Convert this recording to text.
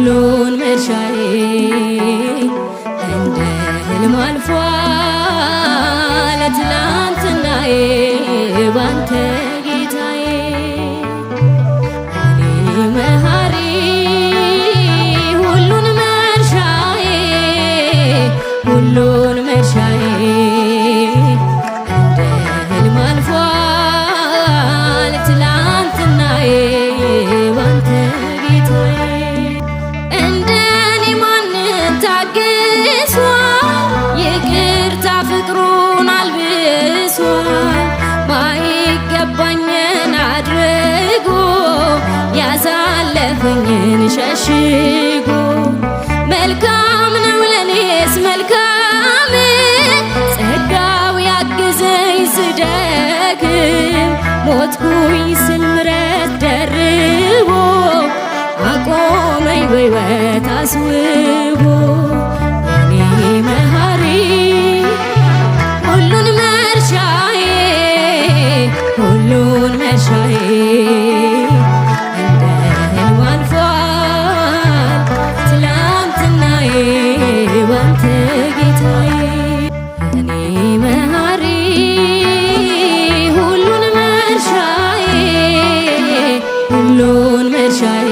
ሁሉን መርሻዬ እንደ ሕልም አልፏል ትላንትናዬ ባንተ ጌታዬ እኔ መሃሪ ሁሉን መርሻዬ ሁሉን መርሻዬ እንደ ሕልም አልፏል ትላንትናዬ ባንተ ጌታዬ እንደኔ ማንን ታግሷል ይቅርታ ፍቅሩን አልብሷል ማይገባኝን አድርጎ ያሳለፈኝን ሸሽጎ መልካም ነው ለኔስ መልካም ጸጋው ያግዘኝ ስደክም ሞትኩኝ ስል ምሕረት ደርቦ አቆመኝ በሕይወት አስውቦ የኔ መሃሪ ሁሉን መርሻዬ ሁሉን መርሻዬ እንደ ሕልም አልፏል ትላንትናዬ ባንተ ጌታዬ እኔ መሃሪ ሁሉን መርሻዬ ሁሉን መርሻዬ